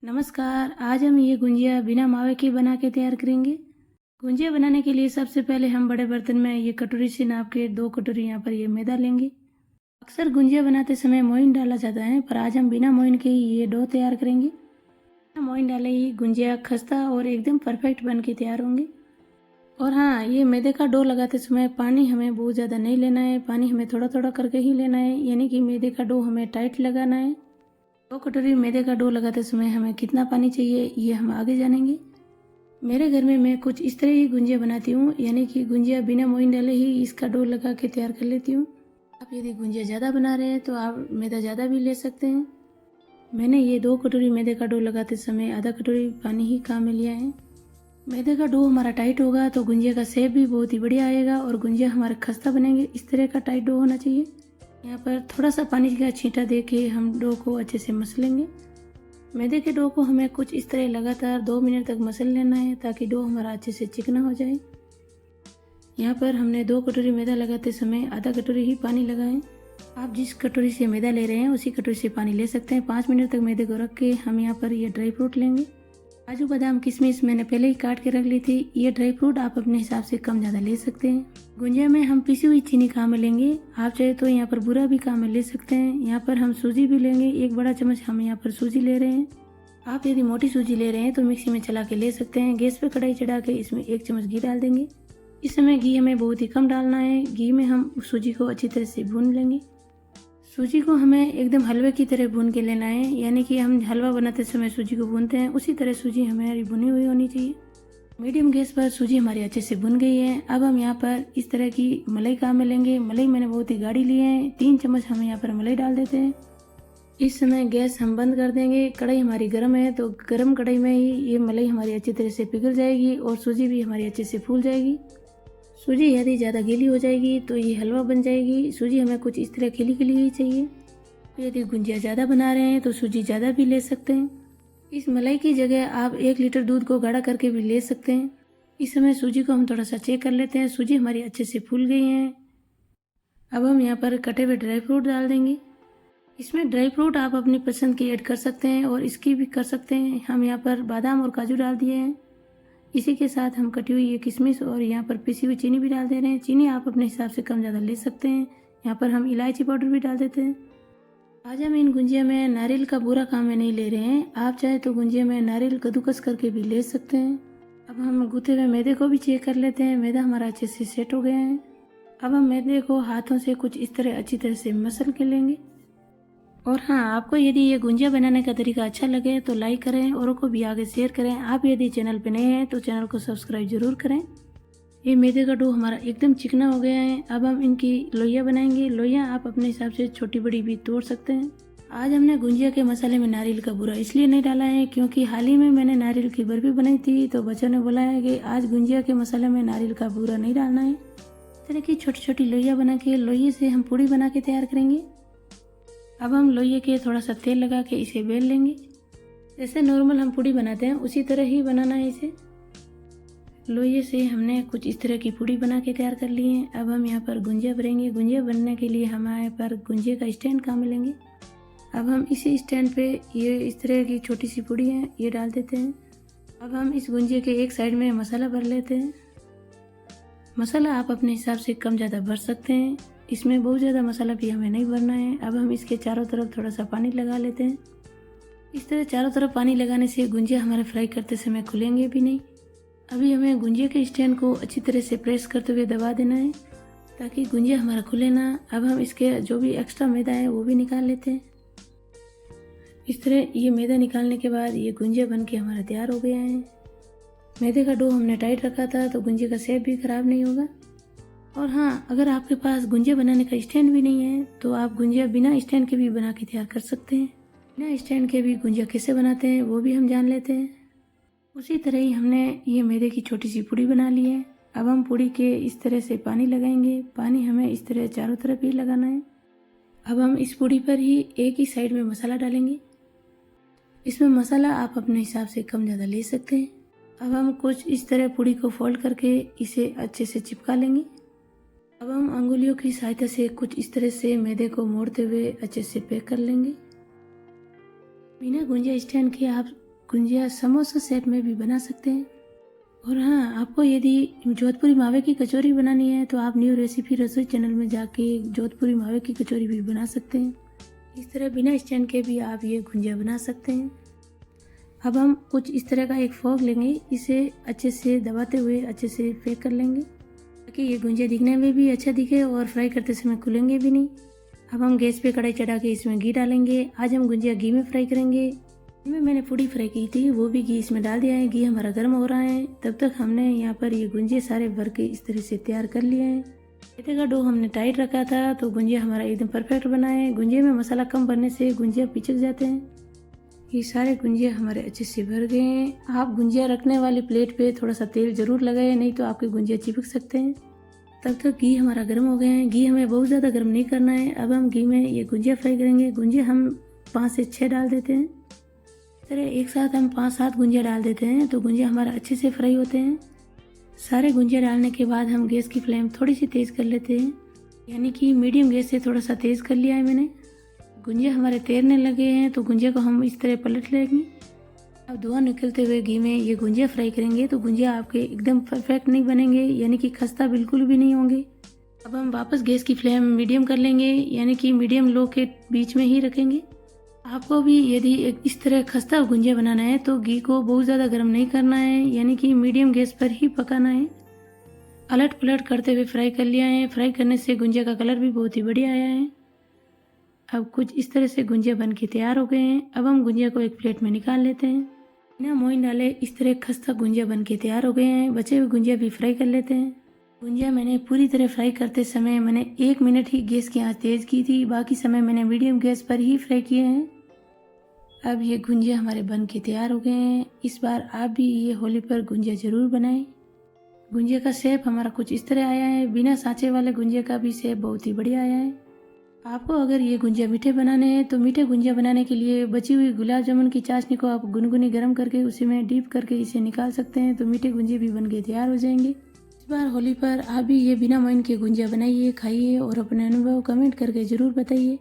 नमस्कार। आज हम ये गुंजिया बिना मावे के बना के तैयार करेंगे। गुंजिया बनाने के लिए सबसे पहले हम बड़े बर्तन में ये कटोरी से नाप के 2 कटोरी यहाँ पर ये मैदा लेंगे। अक्सर गुंजिया बनाते समय मोइन डाला जाता है, पर आज हम बिना मोइन के ही ये डो तैयार करेंगे। बिना मोइन डाले ही गुंजिया खस्ता और एकदम परफेक्ट बन के तैयार होंगे। और हाँ, ये मैदे का डो लगाते समय पानी हमें बहुत ज़्यादा नहीं लेना है, पानी हमें थोड़ा थोड़ा करके ही लेना है, यानी कि मैदे का डो हमें टाइट लगाना है। 2 कटोरी मैदे का डो लगाते समय हमें कितना पानी चाहिए ये हम आगे जानेंगे। मेरे घर में मैं कुछ इस तरह ही गुंजिया बनाती हूँ, यानी कि गुंजिया बिना मोइन डाले ही इसका डो लगा के तैयार कर लेती हूँ। आप यदि गुंजिया ज़्यादा बना रहे हैं तो आप मैदा ज़्यादा भी ले सकते हैं। मैंने ये 2 कटोरी मैदे का डो लगाते समय आधा कटोरी पानी ही काम में लिया है। मैदे का डो हमारा टाइट होगा तो गुंजिया का शेप भी बहुत ही बढ़िया आएगा और गुंजिया हमारे खस्ता बनेंगे। इस तरह का टाइट डो होना चाहिए। यहाँ पर थोड़ा सा पानी का छींटा दे के हम डो को अच्छे से मसल लेंगे। मैदे के डो को हमें कुछ इस तरह लगातार 2 मिनट तक मसल लेना है ताकि डो हमारा अच्छे से चिकना हो जाए। यहाँ पर हमने 2 कटोरी मैदा लगाते समय आधा कटोरी ही पानी लगाएं। आप जिस कटोरी से मैदा ले रहे हैं उसी कटोरी से पानी ले सकते हैं। 5 मिनट तक मैदे को रख के हम यहाँ पर ये ड्राई फ्रूट लेंगे। काजू बादाम किशमिश मैंने पहले ही काट के रख ली थी। ये ड्राई फ्रूट आप अपने हिसाब से कम ज़्यादा ले सकते हैं। गुंजिया में हम पिसी हुई चीनी काम में लेंगे। आप चाहे तो यहाँ पर बूरा भी काम में ले सकते हैं। यहाँ पर हम सूजी भी लेंगे। 1 बड़ा चम्मच हम यहाँ पर सूजी ले रहे हैं। आप यदि मोटी सूजी ले रहे हैं तो मिक्सी में चला के ले सकते हैं। गैस पे कढ़ाई चढ़ा के इसमें 1 चम्मच घी डाल देंगे। इस समय घी हमें बहुत ही कम डालना है। घी में हम सूजी को अच्छी तरह से भून लेंगे। सूजी को हमें एकदम हलवे की तरह भून के लेना है, यानी कि हम हलवा बनाते समय सूजी को भूनते हैं उसी तरह सूजी हमारी भुनी हुई होनी चाहिए। मीडियम गैस पर सूजी हमारी अच्छे से भुन गई है। अब हम यहाँ पर इस तरह की मलाई काम में लेंगे। मलाई मैंने बहुत ही गाढ़ी ली है। 3 चम्मच हम यहाँ पर मलाई डाल देते हैं। इस समय गैस हम बंद कर देंगे। कढ़ाई हमारी गर्म है तो गर्म कढ़ाई में ही ये मलाई हमारी अच्छी तरह से पिघल जाएगी और सूजी भी हमारी अच्छे से फूल जाएगी। सूजी यदि ज़्यादा गीली हो जाएगी तो ये हलवा बन जाएगी। सूजी हमें कुछ इस तरह खिली खिली ही चाहिए। यदि गुंजिया ज़्यादा बना रहे हैं तो सूजी ज़्यादा भी ले सकते हैं। इस मलाई की जगह आप 1 लीटर दूध को गाढ़ा करके भी ले सकते हैं। इस समय सूजी को हम थोड़ा सा चेक कर लेते हैं। सूजी हमारी अच्छे से फूल गई है। अब हम यहाँ पर कटे हुए ड्राई फ्रूट डाल देंगे। इसमें ड्राई फ्रूट आप अपनी पसंद की ऐड कर सकते हैं और इसकी भी कर सकते हैं। हम यहाँ पर बादाम और काजू डाल दिए हैं। इसी के साथ हम कटी हुई ये किशमिश और यहाँ पर पिसी हुई चीनी भी डाल दे रहे हैं। चीनी आप अपने हिसाब से कम ज़्यादा ले सकते हैं। यहाँ पर हम इलायची पाउडर भी डाल देते हैं। आज हम इन गुंजिया में नारियल का बूरा काम में नहीं ले रहे हैं। आप चाहे तो गुंजिया में नारियल कद्दूकस करके भी ले सकते हैं। अब हम गूथे हुए मैदे को भी चेक कर लेते हैं। मैदा हमारा अच्छे से सेट हो गया है। अब हम मैदे को हाथों से कुछ इस तरह अच्छी तरह से मसल के लेंगे। और हाँ, आपको यदि ये गुंजिया बनाने का तरीका अच्छा लगे तो लाइक करें, औरों को भी आगे शेयर करें। आप यदि चैनल पे नए हैं तो चैनल को सब्सक्राइब जरूर करें। ये मैदे का डो हमारा एकदम चिकना हो गया है। अब हम इनकी लोइयाँ बनाएंगे। लोइयाँ आप अपने हिसाब से छोटी बड़ी भी तोड़ सकते हैं। आज हमने गुंजिया के मसाले में नारियल का बूरा इसलिए नहीं डाला है क्योंकि हाल ही में मैंने नारियल की बर्फी बनाई थी तो बच्चों ने बोला है कि आज गुंजिया के मसाले में नारियल का बूरा नहीं डालना है। इस तरह की छोटी छोटी लोइयाँ बना के लोइये से हम पूड़ी बना के तैयार करेंगे। अब हम लोइये के थोड़ा सा तेल लगा के इसे बेल लेंगे। जैसे नॉर्मल हम पूड़ी बनाते हैं उसी तरह ही बनाना है इसे। लोइये से हमने कुछ इस तरह की पूड़ी बना के तैयार कर ली है। अब हम यहाँ पर गुंजिया भरेंगे। गुंजिया बनने के लिए हमारे पर गुंजिया का स्टैंड काम में लेंगे। अब हम इसी स्टैंड पे ये इस तरह की छोटी सी पूड़ी है ये डाल देते हैं। अब हम इस गुंजिया के एक साइड में मसाला भर लेते हैं। मसाला आप अपने हिसाब से कम ज़्यादा भर सकते हैं। इसमें बहुत ज़्यादा मसाला भी हमें नहीं भरना है। अब हम इसके चारों तरफ थोड़ा सा पानी लगा लेते हैं। इस तरह चारों तरफ पानी लगाने से गुंजिया हमारे फ्राई करते समय खुलेंगे भी नहीं। अभी हमें गुंजिया के स्टैंड को अच्छी तरह से प्रेस करते हुए दबा देना है ताकि गुंजिया हमारा खुले ना। अब हम इसके जो भी एक्स्ट्रा मैदा है वो भी निकाल लेते हैं। इस तरह ये मैदा निकालने के बाद ये गुंजिया बन के हमारा तैयार हो गया है। मैदे का डो हमने टाइट रखा था तो गुंजिया का शेप भी खराब नहीं होगा। और हाँ, अगर आपके पास गुंजिया बनाने का स्टैंड भी नहीं है तो आप गुंजिया बिना स्टैंड के भी बना के तैयार कर सकते हैं। बिना स्टैंड के भी गुंजिया कैसे बनाते हैं वो भी हम जान लेते हैं। उसी तरह ही हमने ये मैदे की छोटी सी पूड़ी बना ली है। अब हम पूड़ी के इस तरह से पानी लगाएंगे। पानी हमें इस तरह चारों तरफ ही लगाना है। अब हम इस पूड़ी पर ही एक ही साइड में मसाला डालेंगे। इसमें मसाला आप अपने हिसाब से कम ज़्यादा ले सकते हैं। अब हम कुछ इस तरह पूड़ी को फोल्ड करके इसे अच्छे से चिपका लेंगे। अब हम अंगुलियों की सहायता से कुछ इस तरह से मैदे को मोड़ते हुए अच्छे से पैक कर लेंगे। बिना गुंजिया स्टैंड के आप गुंजिया समोसा शेप में भी बना सकते हैं। और हाँ, आपको यदि जोधपुरी मावे की कचौरी बनानी है तो आप न्यू रेसिपी रसोई चैनल में जाके जोधपुरी मावे की कचौरी भी बना सकते हैं। इस तरह बिना स्टैंड के भी आप ये गुंजिया बना सकते हैं। अब हम कुछ इस तरह का एक फोक लेंगे, इसे अच्छे से दबाते हुए अच्छे से पैक कर लेंगे ताकि ये गुंजिया दिखने में भी अच्छा दिखे और फ्राई करते समय खुलेंगे भी नहीं। अब हम गैस पे कढ़ाई चढ़ा के इसमें घी डालेंगे। आज हम गुंजिया घी में फ्राई करेंगे। इनमें मैंने पूड़ी फ्राई की थी, वो भी घी इसमें डाल दिया है। घी हमारा गर्म हो रहा है, तब तक हमने यहाँ पर ये गुंजिया सारे भर के इस तरह से तैयार कर लिए हैं। मैदे का डो हमने टाइट रखा था तो गुंजिया हमारा एकदम परफेक्ट बना है। गुंजिया में मसाला कम भरने से गुंजिया पिचक जाते हैं। ये सारे गुंजिया हमारे अच्छे से भर गए हैं। आप गुंजिया रखने वाली प्लेट पे थोड़ा सा तेल जरूर लगाएं, नहीं तो आपके गुंजिया चिपक सकते हैं। तब तक घी हमारा गर्म हो गया है। घी हमें बहुत ज़्यादा गर्म नहीं करना है। अब हम घी में ये गुंजिया फ्राई करेंगे। गुंजिया हम 5 से 6 डाल देते हैं। इस तरह एक साथ हम 5-7 गुंजिया डाल देते हैं तो गुंजिया हमारा अच्छे से फ्राई होते हैं। सारे गुंजिया डालने के बाद हम गैस की फ्लेम थोड़ी सी तेज़ कर लेते हैं, यानी कि मीडियम गैस से थोड़ा सा तेज़ कर लिया है मैंने। गुंजिया हमारे तैरने लगे हैं तो गुंजिया को हम इस तरह पलट लेंगे। अब धुआं निकलते हुए घी में ये गुंजिया फ्राई करेंगे तो गुंजिया आपके एकदम परफेक्ट नहीं बनेंगे, यानी कि खस्ता बिल्कुल भी नहीं होंगे। अब हम वापस गैस की फ्लेम मीडियम कर लेंगे, यानी कि मीडियम लो के बीच में ही रखेंगे। आपको भी यदि इस तरह खस्ता गुंजिया बनाना है तो घी को बहुत ज़्यादा गर्म नहीं करना है, यानी कि मीडियम गैस पर ही पकाना है। अलट पलट करते हुए फ्राई कर लिया है। फ्राई करने से गुंजिया का कलर भी बहुत ही बढ़िया आया है। अब कुछ इस तरह से गुंजिया बन के तैयार हो गए हैं। अब हम गुंजिया को एक प्लेट में निकाल लेते हैं। बिना मोइन डाले इस तरह खस्ता गुंजिया बन के तैयार हो गए हैं। बचे हुए गुंजिया भी फ्राई कर लेते हैं। गुंजिया मैंने पूरी तरह फ्राई करते समय मैंने 1 मिनट ही गैस की आंच तेज़ की थी, बाकी समय मैंने मीडियम गैस पर ही फ्राई किए हैं। अब ये गुंजिया हमारे बन के तैयार हो गए हैं। इस बार आप भी ये होली पर गुंजिया ज़रूर बनाएं। गुंजिया का शेप हमारा कुछ इस तरह आया है। बिना सांचे वाले गुंजिया का भी शेप बहुत ही बढ़िया आया है। आपको अगर ये गुंजिया मीठे बनाने हैं तो मीठे गुंजिया बनाने के लिए बची हुई गुलाब जामुन की चाशनी को आप गुनगुनी गर्म करके उसी में डीप करके इसे निकाल सकते हैं, तो मीठे गुंजिया भी बन के तैयार हो जाएंगे। इस बार होली पर आप भी ये बिना मोइन के गुंजिया बनाइए, खाइए और अपने अनुभव कमेंट करके ज़रूर बताइए।